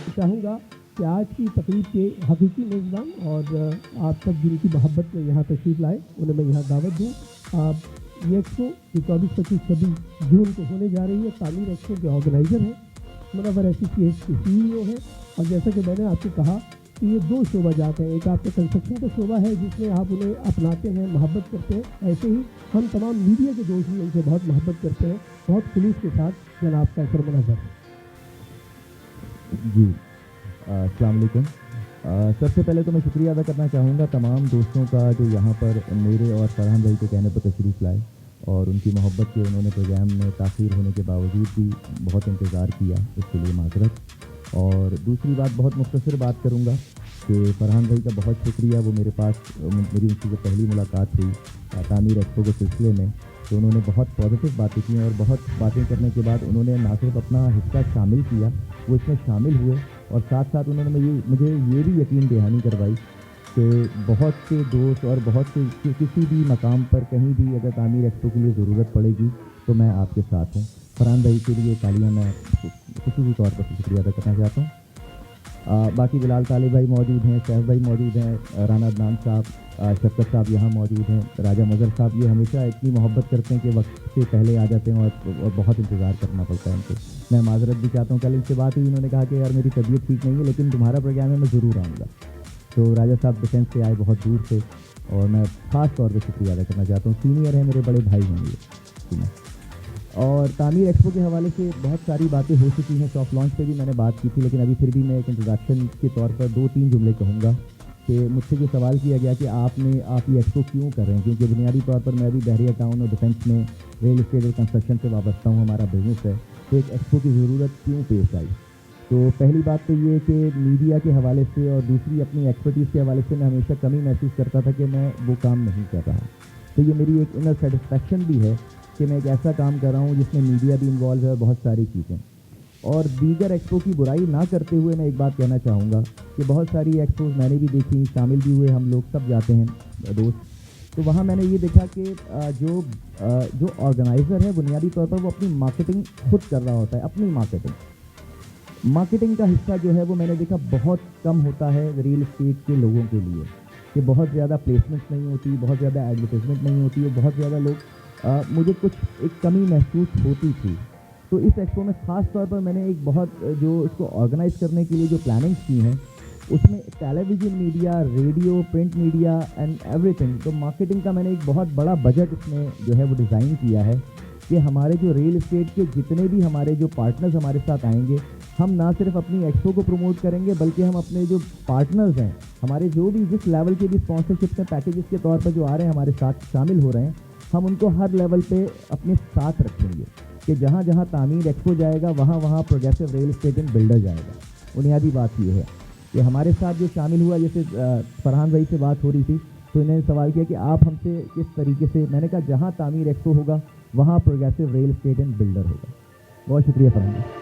चाहूँगा कि आज की तकरीब के हकीकी मेज़बान और आप सब जिनकी मोहब्बत में यहाँ तशरीफ़ लाए उन्हें मैं यहाँ दावत दूँ। ये एक्सपो जो 24, 25, 26 जून को होने जा रही है, तामीर एक्सपो के ऑर्गेनाइज़र हैं, मुनव्वर एसोसिएट्स के CEO हैं। और जैसा कि मैंने आपको कहा कि ये दो शोबा जाते हैं, एक आपके कंस्ट्रक्शन का शोबा है जिसमें आप उन्हें अपनाते हैं, मोहब्बत करते हैं, ऐसे ही हम तमाम मीडिया के दोस्त भी उनसे बहुत मोहब्बत करते हैं, बहुत खुलूस के साथ जनाब कैसर मुनव्वर। जी अस्सलाम वालेकुम। सबसे पहले तो मैं शुक्रिया अदा करना चाहूँगा तमाम दोस्तों का जो यहाँ पर मेरे और फरहान भाई के कहने पर तशरीफ़ लाए और उनकी मोहब्बत के उन्होंने प्रोग्राम में ताख़ीर होने के बावजूद भी बहुत इंतज़ार किया, इसके लिए माज़रत। और दूसरी बात, बहुत मुख्तसर बात करूँगा कि फरहान भाई का बहुत शुक्रिया, वो मेरे पास मेरी उनकी जो पहली मुलाकात हुई तामीर एक्सपो के सिलसिले में, तो उन्होंने बहुत पॉजिटिव बातें की और बहुत बातें करने के बाद उन्होंने ना सिर्फ अपना हिस्सा शामिल किया, वो इसमें शामिल हुए और साथ साथ उन्होंने मुझे ये भी यकीन दहानी करवाई कि बहुत से दोस्त और बहुत से किसी भी मकाम पर कहीं भी अगर तामीर एक्सपो के लिए ज़रूरत पड़ेगी तो मैं आपके साथ हूँ। फरहान भाई के लिए तालियां मैं खसूसी तौर पर शुक्रिया अदा करना चाहता हूँ। बाकी बिलाल तालिब भाई मौजूद हैं, सैफ भाई मौजूद हैं, राना अदनान साहब, शफकत साहब यहाँ मौजूद हैं, राजा मज़हर साहब, ये हमेशा इतनी मोहब्बत करते हैं कि वक्त से पहले आ जाते हैं और बहुत इंतज़ार करना पड़ता है उनको। मैं माज़रत भी चाहता हूँ, कल इनसे बात हुई, उन्होंने कहा कि यार मेरी तबीयत ठीक नहीं है लेकिन तुम्हारा प्रोग्राम है, मैं ज़रूर आऊँगा। तो राजा साहब डिफेंस से आए बहुत दूर से और मैं ख़ास तौर पर शुक्रिया अदा करना चाहता हूँ। सीनियर है, मेरे बड़े भाई हैं ये। और तामीर एक्सपो के हवाले से बहुत सारी बातें हो चुकी हैं, सॉफ्ट लॉन्च पे भी मैंने बात की थी, लेकिन अभी फिर भी मैं एक इंट्रोडक्शन के तौर पर 2-3 जुमले कहूँगा कि मुझसे जो सवाल किया गया कि आप ये एक्सपो क्यों कर रहे हैं, क्योंकि बुनियादी तौर पर मैं भी बहरिया टाउन और डिफेंस में रियल इस्टेट और कंस्ट्रक्शन से वाबस्ता हूँ, हमारा बिजनेस है, तो एक एक्सपो की ज़रूरत क्यों पेश आई। तो पहली बात तो ये कि मीडिया के हवाले से और दूसरी अपनी एक्सपर्टीज़ के हवाले से मैं हमेशा कमी महसूस करता था कि मैं वो काम नहीं कर रहा। तो ये मेरी एक इनर सेटिस्फेक्शन भी है कि मैं एक ऐसा काम कर रहा हूँ जिसमें मीडिया भी इन्वॉल्व है और बहुत सारी चीज़ें। और दीगर एक्सपो की बुराई ना करते हुए मैं एक बात कहना चाहूँगा कि बहुत सारी एक्सपोज मैंने भी देखी, शामिल भी हुए, हम लोग सब जाते हैं दोस्त, तो वहाँ मैंने ये देखा कि जो ऑर्गेनाइज़र है बुनियादी तौर पर वो अपनी मार्केटिंग खुद कर रहा होता है, अपनी मार्केटिंग का हिस्सा जो है वो मैंने देखा बहुत कम होता है रियल इस्टेट के लोगों के लिए, कि बहुत ज़्यादा प्लेसमेंट्स नहीं होती, बहुत ज़्यादा एडवर्टाइजमेंट नहीं होती और बहुत ज़्यादा लोग मुझे कुछ एक कमी महसूस होती थी। तो इस एक्सपो में ख़ास तौर पर मैंने एक बहुत जो इसको ऑर्गेनाइज़ करने के लिए जो प्लानिंग्स की हैं उसमें television media, radio, print media and everything, तो मार्केटिंग का मैंने एक बहुत बड़ा बजट इसमें जो है वो डिज़ाइन किया है कि हमारे जो रियल इस्टेट के जितने भी हमारे जो पार्टनर्स हमारे साथ आएंगे, हम ना सिर्फ अपनी एक्सपो को प्रमोट करेंगे बल्कि हम अपने जो पार्टनर्स हैं, हमारे जो भी जिस लेवल के भी स्पॉन्सरशिप में पैकेजेस के तौर पर जो आ रहे हैं हमारे साथ शामिल हो रहे हैं, हम उनको हर लेवल पे अपने साथ रखेंगे कि जहाँ जहाँ तामीर एक्सपो जाएगा वहाँ वहाँ progressive real estate and builder जाएगा। बुनियादी बात ये है कि हमारे साथ जो शामिल हुआ, जैसे फरहान भाई से बात हो रही थी तो इन्होंने सवाल किया कि आप हमसे किस तरीके से, मैंने कहा जहाँ तामीर एक्सपो होगा वहाँ progressive real estate and builder होगा। बहुत शुक्रिया फरहान भाई।